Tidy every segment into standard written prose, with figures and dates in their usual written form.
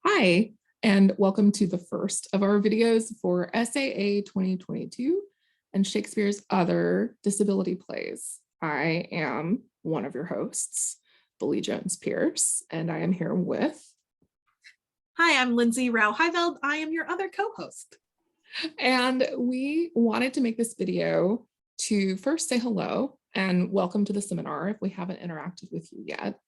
Hi, and welcome to the first of our videos for SAA 2022 and Shakespeare's other disability plays. I am one of your hosts, Bellee Jones-Pierce, and I am here with... Hi, I'm Lindsey Rao-Highveld. I am your other co-host. And we wanted to make this video to first say hello and welcome to the seminar if we haven't interacted with you yet.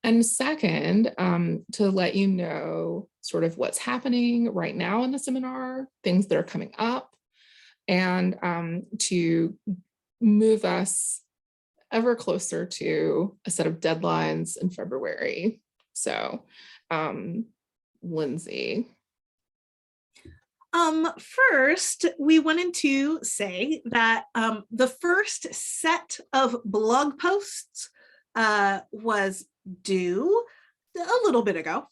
And second, to let you know sort of what's happening right now in the seminar, things that are coming up, and to move us ever closer to a set of deadlines in February. So, Lindsey. First, we wanted to say that the first set of blog posts was due a little bit ago,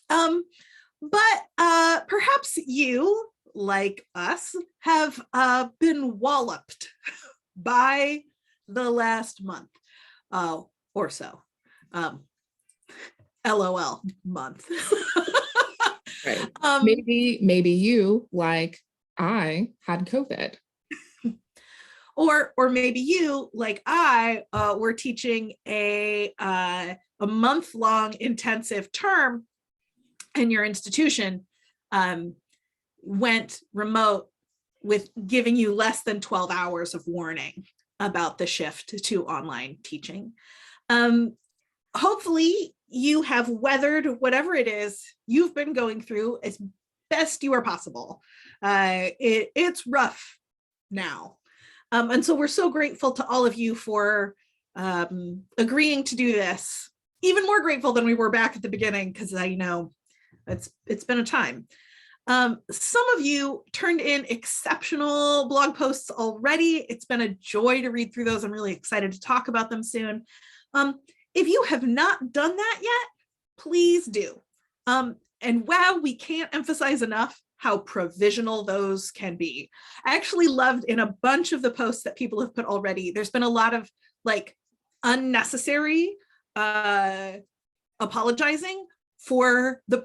but perhaps you, like us, have been walloped by the last month or so. LOL month. Right. Maybe you, like I, had COVID. Or maybe you, like I, were teaching a month-long intensive term, and your institution went remote with giving you less than 12 hours of warning about the shift to online teaching. Hopefully you have weathered whatever it is you've been going through as best you are possible. It's rough now. And so we're so grateful to all of you for agreeing to do this. Even more grateful than we were back at the beginning, because I know it's been a time. Some of you turned in exceptional blog posts already. It's been a joy to read through those. I'm really excited to talk about them soon. If you have not done that yet, please do. And wow, we can't emphasize enough how provisional those can be. I actually loved in a bunch of the posts that people have put already, there's been a lot of like unnecessary apologizing for the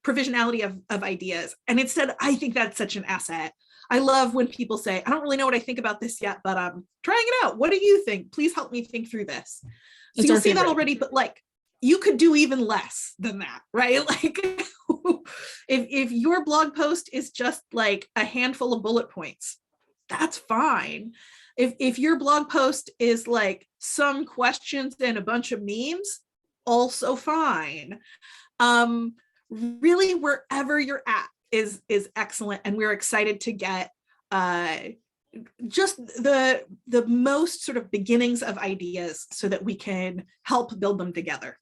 provisionality of ideas. And instead, I think that's such an asset. I love when people say, I don't really know what I think about this yet, but I'm trying it out. What do you think? Please help me think through this. So you'll see that already, but like, you could do even less than that, right? Like if your blog post is just like a handful of bullet points, that's fine. If your blog post is like some questions and a bunch of memes, also fine. Really, wherever you're at is excellent, and we're excited to get just the most sort of beginnings of ideas so that we can help build them together.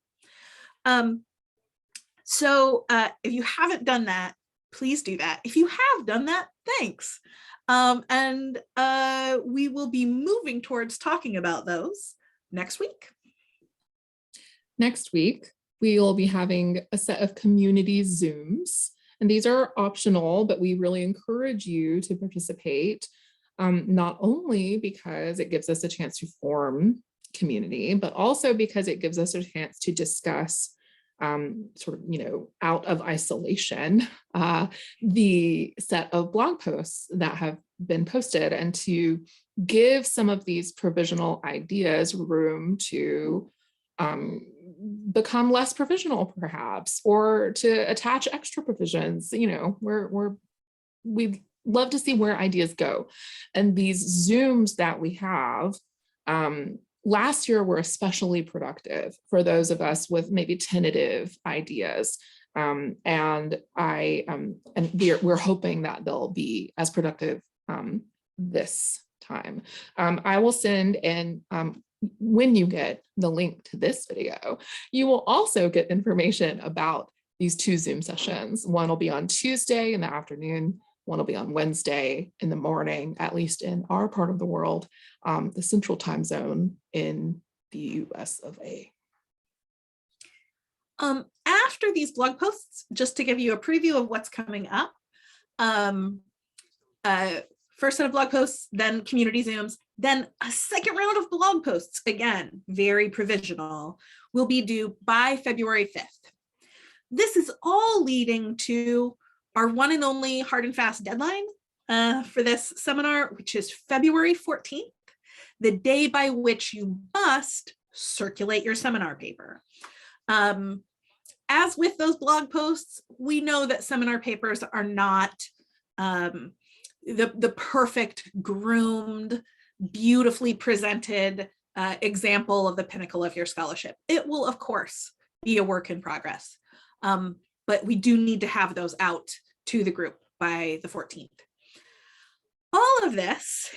So if you haven't done that, please do that. If you have done that, thanks. And we will be moving towards talking about those next week. Next week, we will be having a set of community Zooms, and these are optional, but we really encourage you to participate, not only because it gives us a chance to form community, but also because it gives us a chance to discuss sort of, out of isolation, the set of blog posts that have been posted, and to give some of these provisional ideas room to become less provisional, perhaps, or to attach extra provisions. We'd love to see where ideas go. And these Zooms that we have, last year were especially productive for those of us with maybe tentative ideas. And we're hoping that they'll be as productive this time. I will send in, when you get the link to this video, you will also get information about these two Zoom sessions. One will be on Tuesday in the afternoon, one will be on Wednesday in the morning, at least in our part of the world, the central time zone in the US of A. After these blog posts, just to give you a preview of what's coming up, first set of blog posts, then community Zooms, then a second round of blog posts, again, very provisional, will be due by February 5th. this is all leading to our one and only hard and fast deadline for this seminar, which is February 14th, the day by which you must circulate your seminar paper. As with those blog posts, we know that seminar papers are not the perfect, groomed, beautifully presented example of the pinnacle of your scholarship. It will, of course, be a work in progress, but we do need to have those out to the group by the 14th. All of this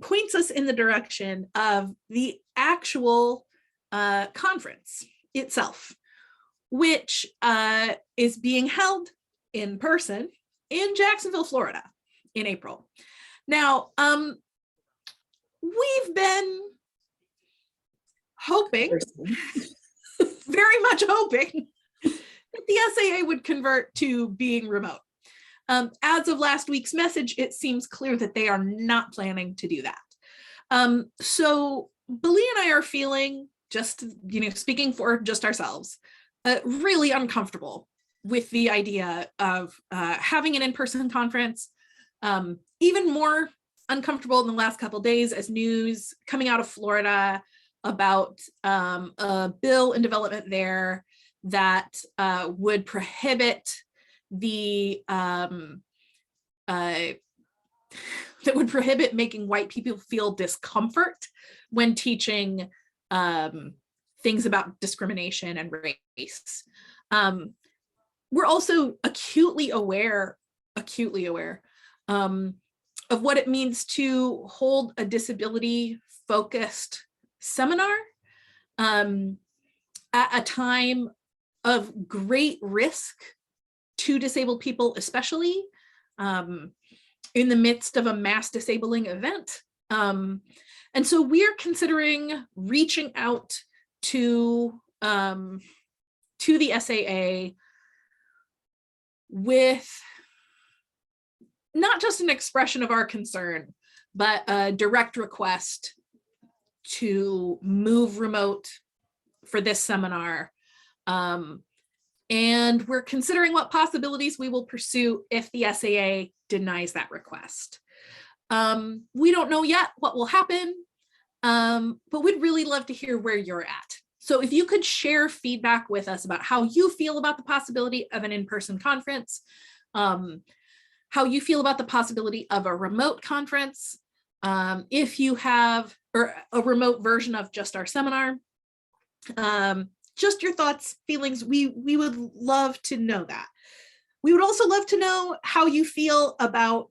points us in the direction of the actual conference itself, which is being held in person in Jacksonville, Florida in April. Now, we've been hoping, very much hoping, that the SAA would convert to being remote. As of last week's message, it seems clear that they are not planning to do that. So Bellee and I are feeling, just, speaking for just ourselves, really uncomfortable with the idea of having an in-person conference. Even more uncomfortable in the last couple of days as news coming out of Florida about a bill in development there that would prohibit making white people feel discomfort when teaching things about discrimination and race. We're also acutely aware of what it means to hold a disability-focused seminar at a time of great risk to disabled people, especially in the midst of a mass disabling event. And so we're considering reaching out to the SAA with not just an expression of our concern, but a direct request to move remote for this seminar. And we're considering what possibilities we will pursue if the SAA denies that request. We don't know yet what will happen, but we'd really love to hear where you're at. So if you could share feedback with us about how you feel about the possibility of an in-person conference, how you feel about the possibility of a remote conference, if you have, or a remote version of just our seminar, just your thoughts, feelings, we would love to know that. We would also love to know how you feel about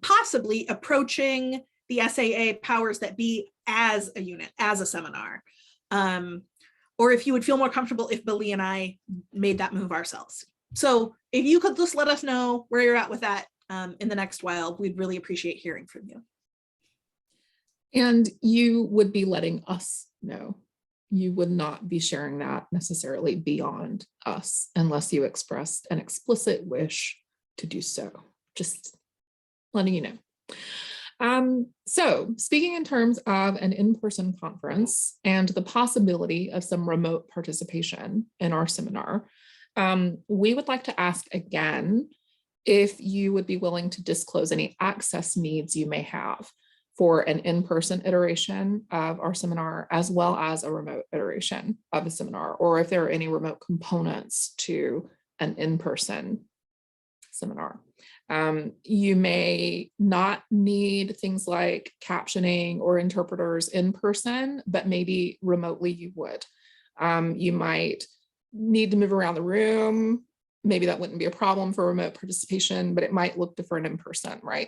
possibly approaching the SAA powers that be as a unit, as a seminar, or if you would feel more comfortable if Bellee and I made that move ourselves. So if you could just let us know where you're at with that in the next while, we'd really appreciate hearing from you. And you would be letting us know. You would not be sharing that necessarily beyond us unless you expressed an explicit wish to do so. Just letting you know. So speaking in terms of an in-person conference and the possibility of some remote participation in our seminar, we would like to ask again if you would be willing to disclose any access needs you may have for an in-person iteration of our seminar, as well as a remote iteration of a seminar, or if there are any remote components to an in-person seminar. You may not need things like captioning or interpreters in person, but maybe remotely you would. You might need to move around the room. Maybe that wouldn't be a problem for remote participation, but it might look different in person, right?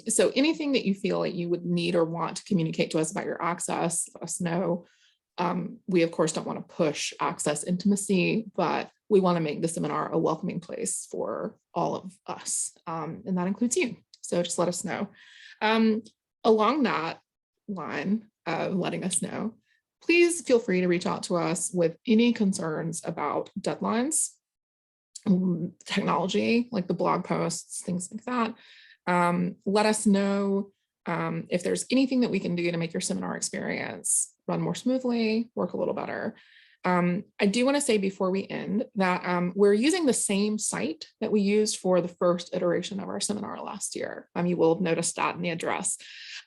So anything that you feel like you would need or want to communicate to us about your access, let us know. We, of course, don't want to push access intimacy, but we want to make the seminar a welcoming place for all of us, and that includes you. So just let us know. Along that line of letting us know, please feel free to reach out to us with any concerns about deadlines, technology, like the blog posts, things like that. Let us know if there's anything that we can do to make your seminar experience run more smoothly, work a little better. I do want to say before we end that we're using the same site that we used for the first iteration of our seminar last year. You will have noticed that in the address.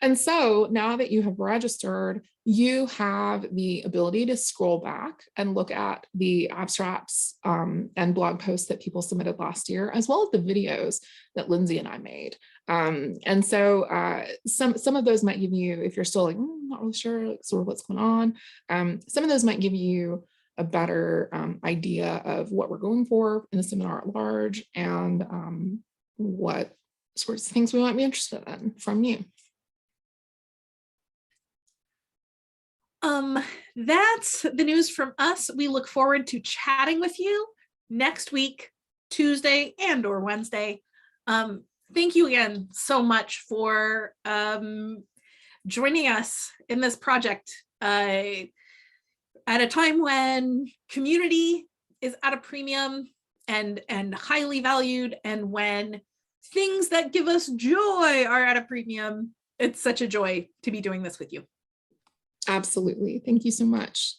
And so now that you have registered, you have the ability to scroll back and look at the abstracts and blog posts that people submitted last year, as well as the videos that Lindsey and I made. And so some of those might give you, if you're still like, not really sure like, sort of what's going on, some of those might give you a better idea of what we're going for in the seminar at large and what sorts of things we might be interested in from you. That's the news from us. We look forward to chatting with you next week, Tuesday and or Wednesday. Thank you again so much for joining us in this project at a time when community is at a premium and highly valued, and when things that give us joy are at a premium. It's such a joy to be doing this with you. Absolutely. Thank you so much.